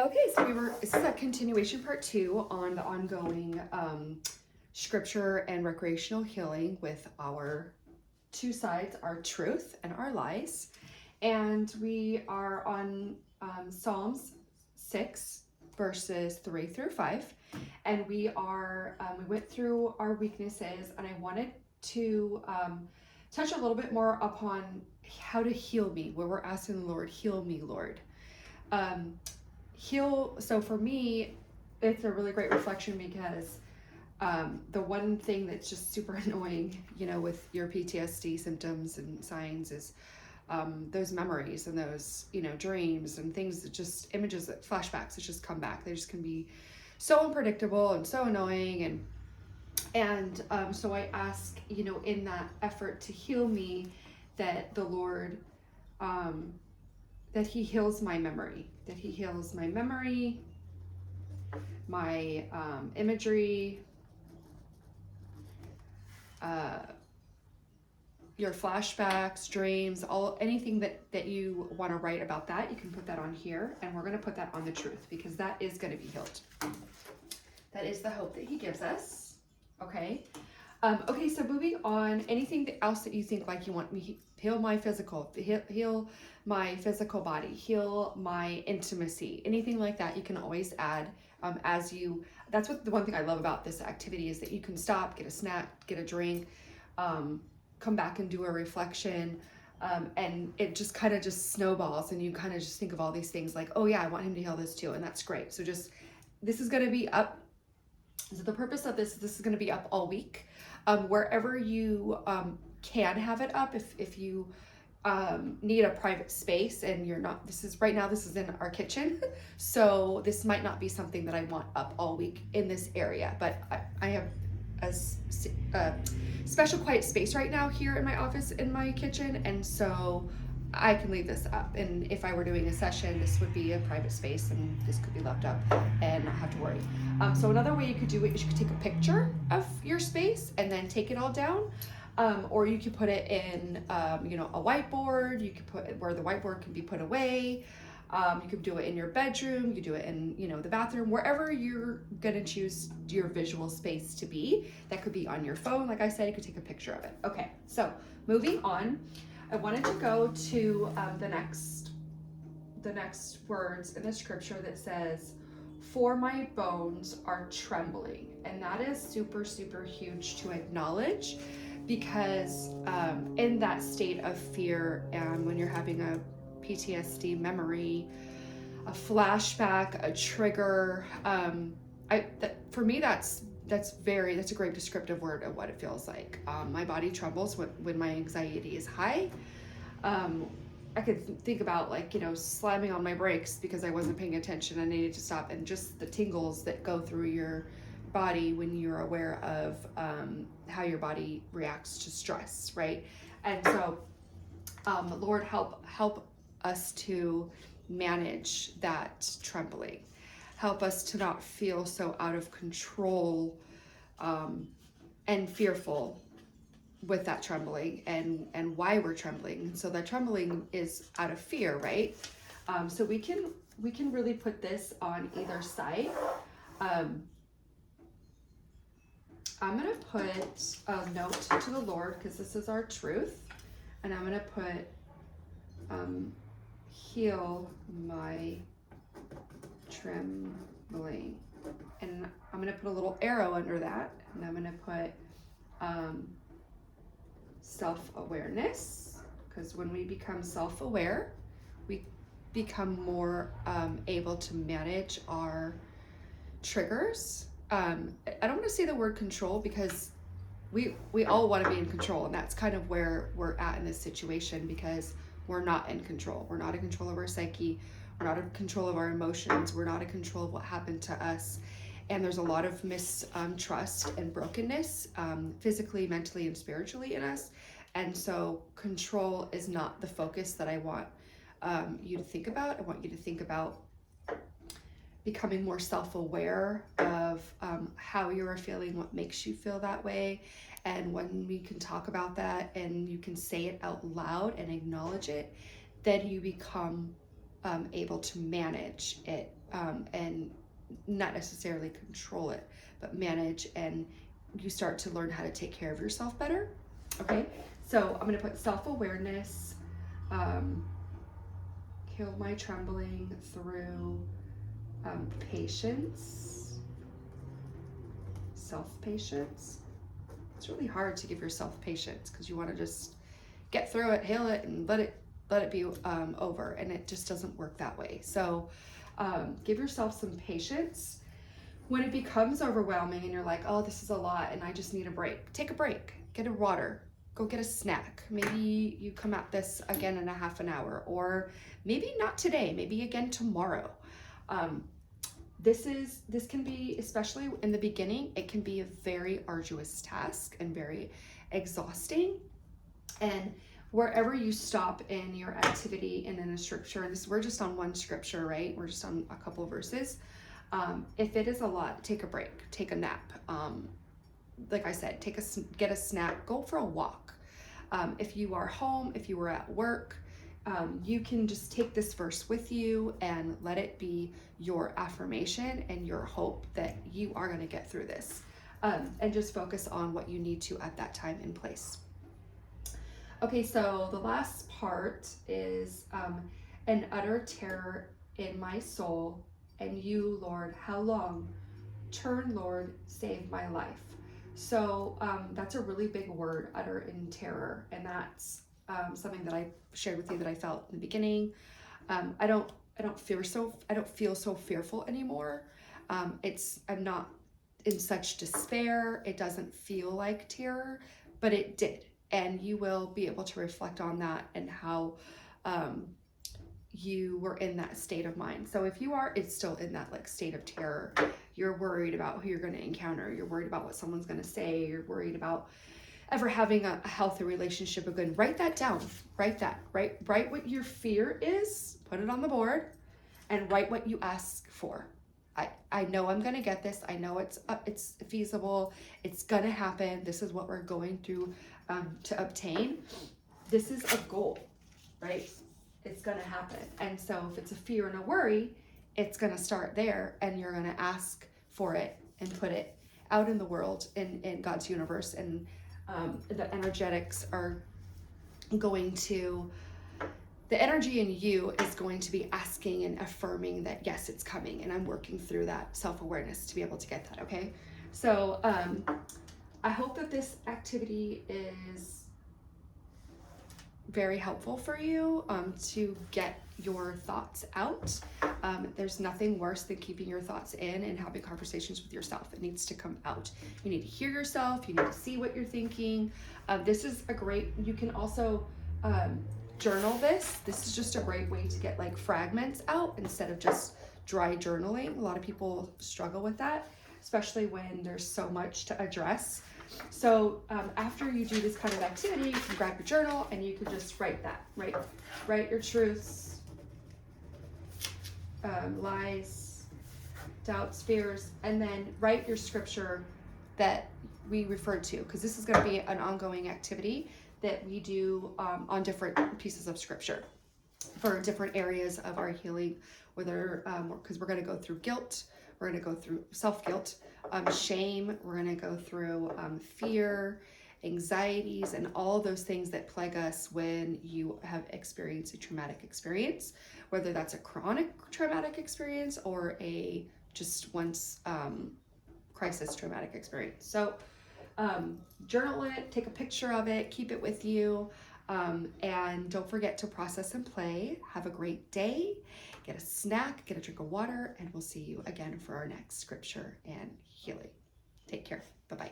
Okay, so this is a continuation part 2 on the ongoing scripture and recreational healing with our two sides, our truth and our lies. And we are on Psalms 6, verses 3 through 5. And we went through our weaknesses, and I wanted to touch a little bit more upon how to heal me, where we're asking the Lord, heal me, Lord. So for me, it's a really great reflection because the one thing that's just super annoying, with your PTSD symptoms and signs is those memories and those, dreams and things that just images, that flashbacks that just come back. They just can be so unpredictable and so annoying. And so I ask, in that effort to heal me, that the Lord, that he heals my memory, my imagery, your flashbacks, dreams, anything that you want to write about that, you can put that on here, and we're going to put that on the truth, because that is going to be healed. That is the hope that he gives us. Okay. Okay, so moving on, anything else that you think like you want me heal my physical, heal my physical body, heal my intimacy, anything like that, you can always add that's what the one thing I love about this activity is that you can stop, get a snack, get a drink, come back and do a reflection, and it just kind of just snowballs, and you kind of just think of all these things like, oh yeah, I want him to heal this too, and that's great. So this is going to be up. So the purpose of this is going to be up all week. Wherever you can have it up, if you need a private space and you're not, this is in our kitchen, so this might not be something that I want up all week in this area, but I have a special quiet space right now here in my office, in my kitchen, and so I can leave this up. And if I were doing a session, this would be a private space and this could be left up and not have to worry. So another way you could do it is you could take a picture of your space and then take it all down. Or you could put it in, a whiteboard. You could put it where the whiteboard can be put away. You could do it in your bedroom. You could do it in, the bathroom, wherever you're going to choose your visual space to be. That could be on your phone. Like I said, you could take a picture of it. Okay, so moving on. I wanted to go to the next words in the scripture that says, "For my bones are trembling," and that is super, super huge to acknowledge, because in that state of fear, and when you're having a PTSD memory, a flashback, a trigger, for me that's a great descriptive word of what it feels like. My body trembles when my anxiety is high. I could think about slamming on my brakes because I wasn't paying attention. I needed to stop, and just the tingles that go through your body when you're aware of how your body reacts to stress, right? And so, Lord, help us to manage that trembling. Help us to not feel so out of control and fearful with that trembling, and why we're trembling. So that trembling is out of fear, right? So we can really put this on either side. I'm gonna put a note to the Lord, because this is our truth, and I'm gonna put heal my trembling, and I'm gonna put a little arrow under that, and I'm gonna put self-awareness, because when we become self-aware, we become more able to manage our triggers. I don't want to say the word control, because we all want to be in control, and that's kind of where we're at in this situation, because we're not in control. We're not in control of our psyche. We're not in control of our emotions. We're not in control of what happened to us. And there's a lot of mistrust and brokenness, physically, mentally, and spiritually in us. And so control is not the focus that I want you to think about. I want you to think about becoming more self-aware of how you're feeling, what makes you feel that way. And when we can talk about that and you can say it out loud and acknowledge it, then you become able to manage it, and not necessarily control it, but manage, and you start to learn how to take care of yourself better. Okay, so I'm going to put self-awareness, kill my trembling through patience, self-patience. It's really hard to give yourself patience because you want to just get through it, heal it, and let it be over, and it just doesn't work that way. So give yourself some patience. When it becomes overwhelming and you're like, oh, this is a lot and I just need a break, take a break, get a water, go get a snack. Maybe you come at this again in a half an hour, or maybe not today, maybe again tomorrow. This can be, especially in the beginning, it can be a very arduous task and very exhausting. And wherever you stop in your activity and in a scripture, and we're just on one scripture, right? We're just on a couple verses. If it is a lot, take a break, take a nap. Like I said, get a snack, go for a walk. If you are home, if you are at work, you can just take this verse with you and let it be your affirmation and your hope that you are going to get through this. And just focus on what you need to at that time and place. Okay, so the last part is an utter terror in my soul, and you, Lord, how long? Turn, Lord, save my life. So that's a really big word, utter in terror, and that's something that I shared with you that I felt in the beginning. I don't feel so fearful anymore. I'm not in such despair. It doesn't feel like terror, but it did. And you will be able to reflect on that and how you were in that state of mind. So if you are, it's still in that like state of terror. You're worried about who you're going to encounter. You're worried about what someone's going to say. You're worried about ever having a healthy relationship again. Write that down. Write what your fear is. Put it on the board, and write what you ask for. I know I'm going to get this. I know it's feasible. It's going to happen. This is what we're going through to obtain. This is a goal, right? It's going to happen. And so if it's a fear and a worry, it's going to start there, and you're going to ask for it and put it out in the world, in God's universe. And the energetics are going to, the energy in you is going to be asking and affirming that, yes, it's coming, and I'm working through that self-awareness to be able to get that, okay? So I hope that this activity is very helpful for you to get your thoughts out. There's nothing worse than keeping your thoughts in and having conversations with yourself. It needs to come out. You need to hear yourself. You need to see what you're thinking. This is a great, you can also journal this. This is just a great way to get like fragments out instead of just dry journaling. A lot of people struggle with that, especially when there's so much to address. So after you do this kind of activity, you can grab your journal and you can just write that, write your truths, lies, doubts, fears, and then write your scripture that we referred to, because this is going to be an ongoing activity that we do on different pieces of scripture for different areas of our healing, whether because we're going to go through guilt, we're going to go through self-guilt, shame, we're going to go through fear, anxieties, and all those things that plague us when you have experienced a traumatic experience, whether that's a chronic traumatic experience or a just once crisis traumatic experience. So journal it, take a picture of it, keep it with you, and don't forget to process and play. Have a great day. Get a snack, get a drink of water, and we'll see you again for our next scripture and healing. Take care. Bye-bye.